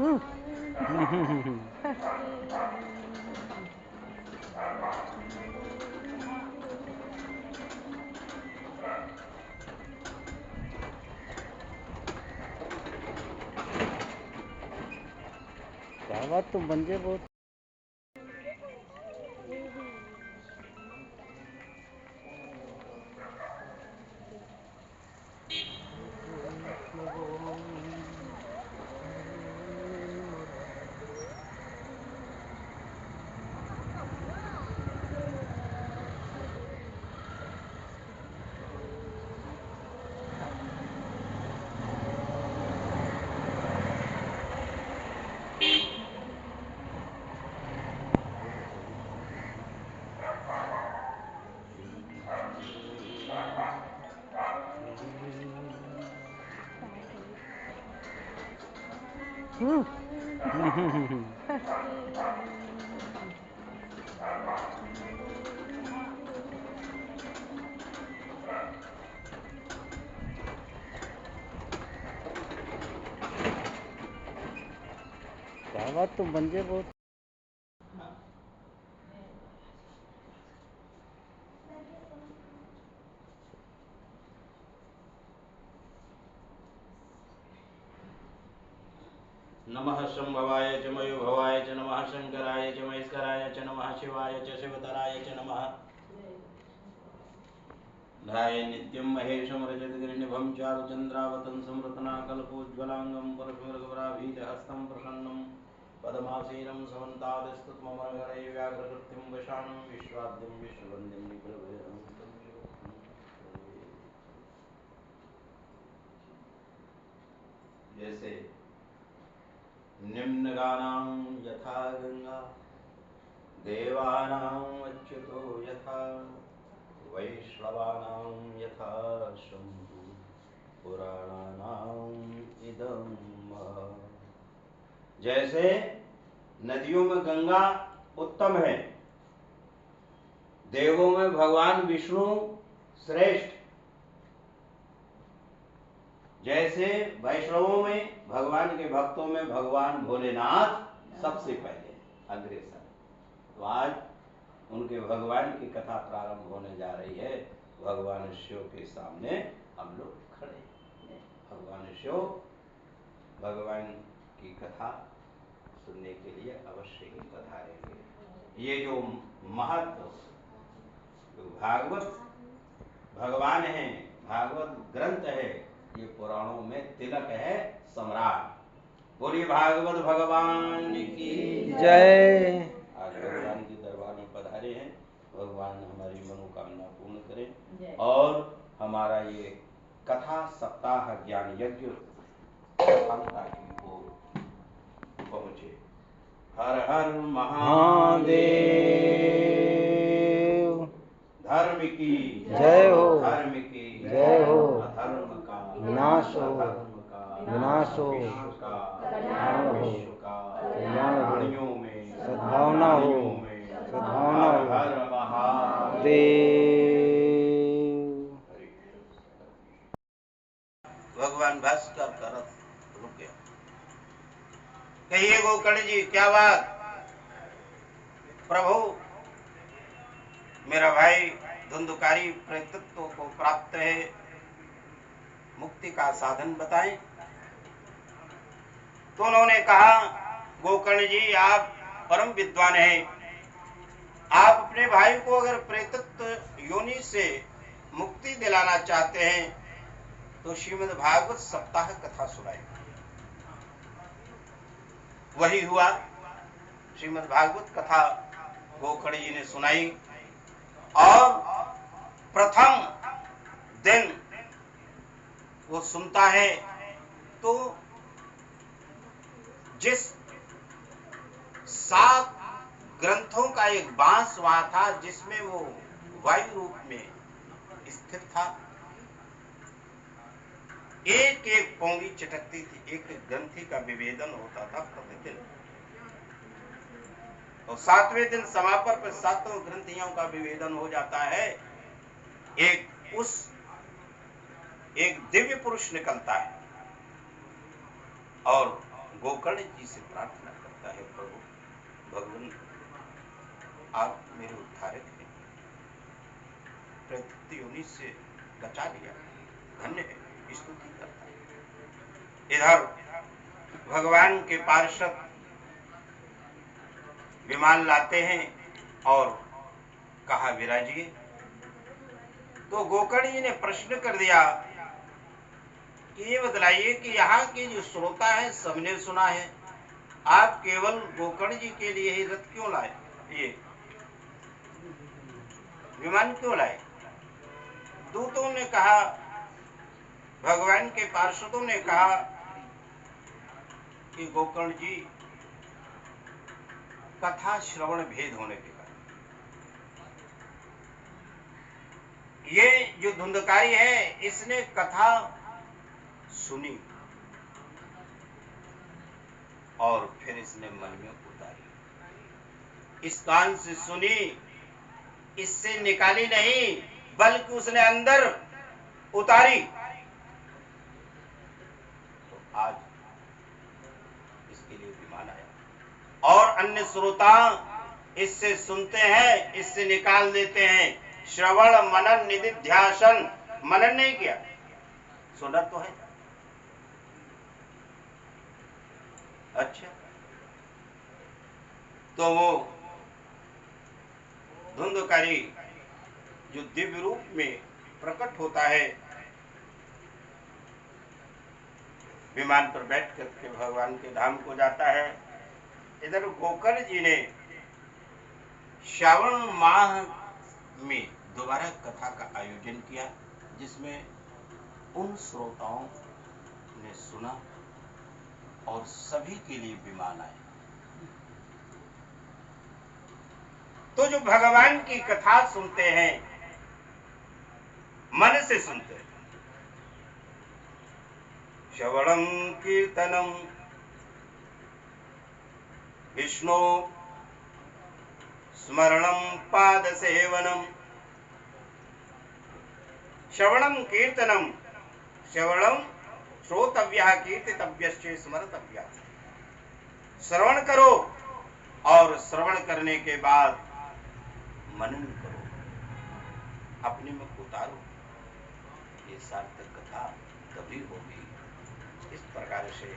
क्या बात, तुम बंजे बहुत। क्या बात, तुम बंजे बहुत। नमः शंभवाय च मयोभवाय च नमः शंकराय च महेश्वराय च नमः शिवाय च शिवतराय च नमः ध्याये नित्यं महेशं रजतगिरिनिभं चारुचन्द्रावतंसं रत्नाकल्पोज्ज्वलाङ्गं परशुमृगवराभीतहस्तं प्रसन्नं पद्मासीनं समन्तादिस्तुत्ममरहरे व्याघ्रकृत्यं वशानं विश्वाद्यं विश्ववन्द्यं विप्रभेदं जैसे निम्नगानां यथा गंगा देवानां अच्युतो यथा वैष्णवानां यथा शंभु पुराणानां इदं महा। जैसे नदियों में गंगा उत्तम है, देवों में भगवान विष्णु श्रेष्ठ, जैसे वैष्णवों में भगवान के भक्तों में भगवान भोलेनाथ सबसे पहले अग्रसर। तो आज उनके भगवान की कथा प्रारंभ होने जा रही है। भगवान शिव के सामने हम लोग खड़े हैं। भगवान शिव भगवान की कथा सुनने के लिए अवश्य ही पधारेंगे। ये जो महत्व जो भागवत भगवान है, भागवत ग्रंथ है, ये पुराणों में तिलक है, सम्राट। बोलिए भागवत भगवान की जय। आज भगवान के दरबार में पधारे हैं। भगवान हमारी मनोकामना पूर्ण करें और हमारा ये कथा सप्ताह ज्ञान यज्ञ सफलता की ओर पहुंचे। हर हर महादेव। धर्म की जय हो, धर्म की जय हो, अधर्म का विनाश हो, अधर्म का विनाश हो, विश्व का कल्याण हो, विश्व का कल्याण हो, प्राणियों में सद्भावना हो, प्राणियों में सद्भावना हर हो। हर महादेव। देव। भगवान भास्कर का रथ रुक गया। कहिए गोकर्ण जी क्या बात। प्रभु मेरा भाई धुंधुकारी प्रेतत्व को प्राप्त है, मुक्ति का साधन बताएं। तो उन्होंने कहा गोकर्ण जी आप परम विद्वान हैं, आप अपने भाई को अगर प्रेतत्व योनि से मुक्ति दिलाना चाहते हैं तो श्रीमद् भागवत सप्ताह कथा सुनाएं। वही हुआ, श्रीमद् भागवत कथा गोकर्ण जी ने सुनाई और प्रथम दिन वो सुनता है तो जिस 7 ग्रंथों का एक बांस वहां था जिसमें वो वायु रूप में स्थित था, एक एक पोंगी चटकती थी, एक एक ग्रंथि का विभेदन होता था प्रतिदिन। और 7वें दिन समापन पर 7 ग्रंथियों का विभेदन हो जाता है। एक दिव्य पुरुष निकलता है और गोकर्ण जी से प्रार्थना करता है, प्रभु भगवान आप मेरे उद्धारक हैं, प्रकृति योनि से बचा लिया, धन्य है, स्तुति करता है। इधर भगवान के पार्षद विमान लाते हैं और कहा विराजिए। तो गोकर्ण जी ने प्रश्न कर दिया कि ये बतलाइए कि यहाँ के जो श्रोता है सबने सुना है, आप केवल गोकर्ण जी के लिए ही रथ क्यों लाए, ये विमान क्यों लाए? दूतों ने कहा, भगवान के पार्षदों ने कहा कि गोकर्ण जी कथा श्रवण भेद होने के कारण ये जो धुंधकारी है इसने कथा सुनी और फिर इसने मन में उतारी, इस कान से सुनी, इससे निकाली नहीं बल्कि उसने अंदर उतारी। तो आज इसके लिए विमान आया और अन्य श्रोता इससे सुनते हैं, इससे निकाल देते हैं। श्रवण मनन निधिध्यासन, मनन नहीं किया, सुना तो है। अच्छा, तो वो धुंधकारी जो दिव्य रूप में प्रकट होता है, विमान पर बैठ करके भगवान के धाम को जाता है। इधर गोकर्ण जी ने श्रावण माह में दोबारा कथा का आयोजन किया, जिसमें उन श्रोताओं ने सुना और सभी के लिए विमान आए। तो जो भगवान की कथा सुनते हैं, मन से सुनते हैं, श्रवणम कीर्तनम विष्णु स्मरणम पाद सेवनम। श्रवणम कीर्तनम, श्रवणम श्रोतव्यः कीर्तितव्यश्च स्मर्तव्यः। श्रवण करो और श्रवण करने के बाद मनन करो, अपने में उतारो, ये सार्थक कथा तभी होगी। इस प्रकार से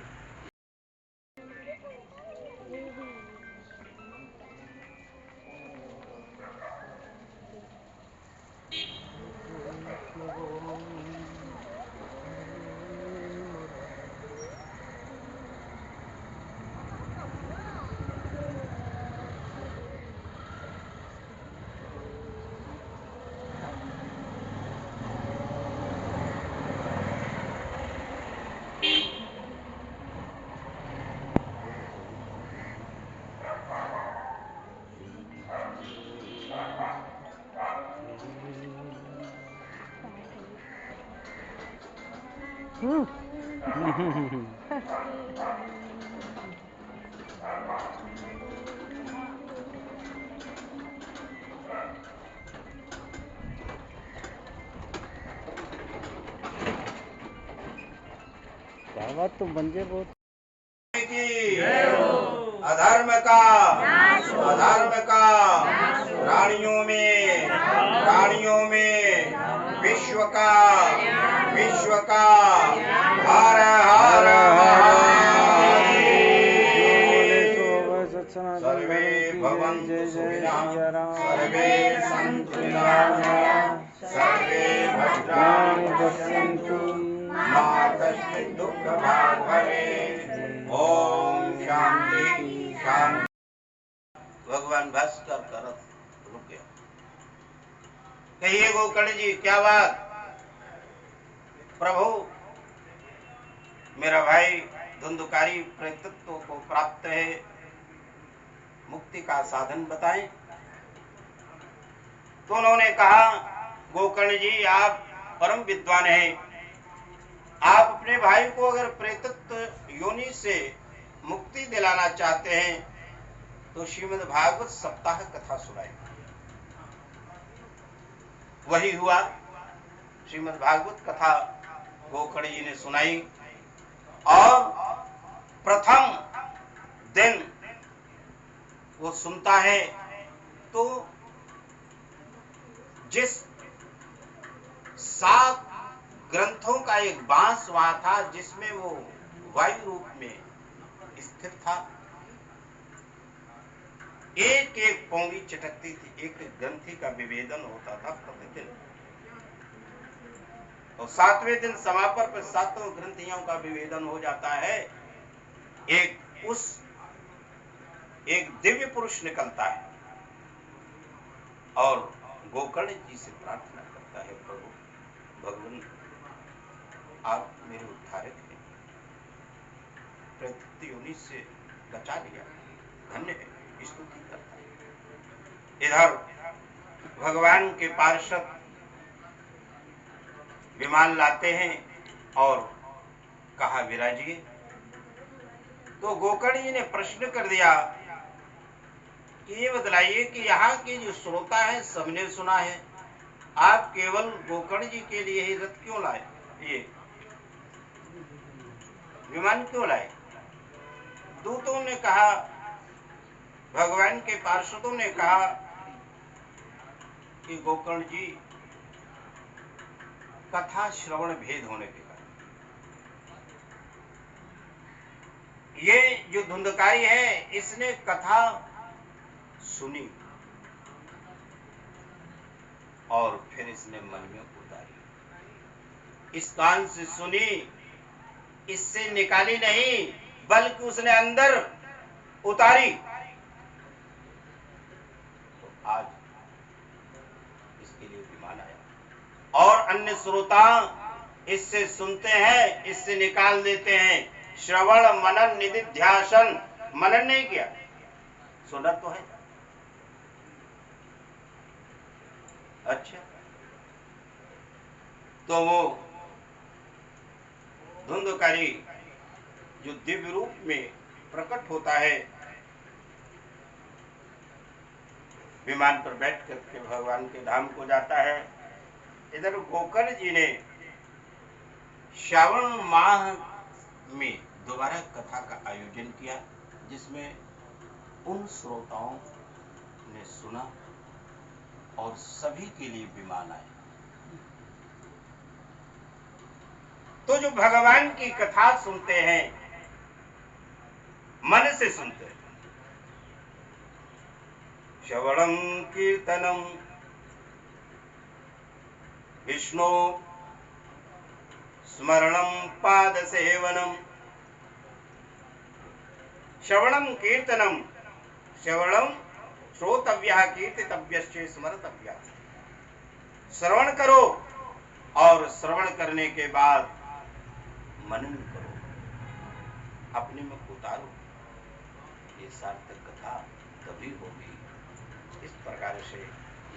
क्या बात, तो बंजे बहुत अधर्म का प्राणियों में विश्व का हर हर सर्वे भवन्तु सुखिनः, सर्वे सन्तु निरामयाः, सर्वे भद्राणि पश्यन्तु, मा कश्चित् दुःखभाग् भवेत्। ओम शांति शांति। भगवान भास्कर का रथ रुक गया। कहिए गोकर्ण जी, क्या बात? प्रभु, मेरा भाई धुंधकारी प्रेतत्व को प्राप्त है, मुक्ति का साधन बताएं। तो उन्होंने कहा, गोकर्ण जी आप परम विद्वान हैं, आप अपने भाई को अगर प्रेतत्व योनि से मुक्ति दिलाना चाहते हैं तो श्रीमद् भागवत सप्ताह कथा सुनाएं। वही हुआ, श्रीमद् भागवत कथा गोकर्ण जी ने सुनाई और प्रथम दिन वो सुनता है तो जिस 7 ग्रंथों का एक बांस वहां था जिसमें वो वायु रूप में स्थिर था, एक एक पोंगी चटकती थी, एक एक ग्रंथि का विभेदन होता था प्रतिदिन। और 7वें दिन समापन पर 7 ग्रंथियों का विभेदन हो जाता है। एक दिव्य पुरुष निकलता है और गोकर्ण जी से प्रार्थना करता है, प्रभु भगवान आप मेरे उद्धारक हैं, प्रकृति योनि से बचा लिया, धन्य है, स्तुति करता है। इधर भगवान के पार्षद विमान लाते हैं और कहा विराजिए। तो गोकर्ण जी ने प्रश्न कर दिया कि ये बतलाइए कि यहाँ के जो श्रोता है सबने सुना है, आप केवल गोकर्ण जी के लिए ही रथ क्यों लाए, ये विमान क्यों लाए? दूतों ने कहा, भगवान के पार्षदों ने कहा कि गोकर्ण जी कथा श्रवण भेद होने के कारण ये जो धुंधकारी है इसने कथा सुनी और फिर इसने मन में उतारी। इस कान से सुनी, इससे निकाली नहीं, बल्कि उसने अंदर उतारी। तो आज इसके लिए विमान आया और अन्य श्रोता इससे सुनते हैं, इससे निकाल देते हैं। श्रवण मनन निधिध्यासन, मनन नहीं किया, सुना तो है। अच्छा, तो वो धुंधकारी जो दिव्य रूप में प्रकट होता है, विमान पर बैठ करके भगवान के धाम को जाता है। इधर गोकर्ण जी ने श्रावण माह में दोबारा कथा का आयोजन किया, जिसमें उन श्रोताओं ने सुना और सभी के लिए विमान आए। तो जो भगवान की कथा सुनते हैं, मन से सुनते हैं, श्रवणम कीर्तनम विष्णु स्मरणम पाद सेवनम। श्रवणम कीर्तनम, श्रवणम श्रोतव्यः कीर्तितव्यश्च स्मर्तव्यः। श्रवण करो और श्रवण करने के बाद मनन करो, अपने में उतारो, ये सार्थक कथा तभी होगी। इस प्रकार से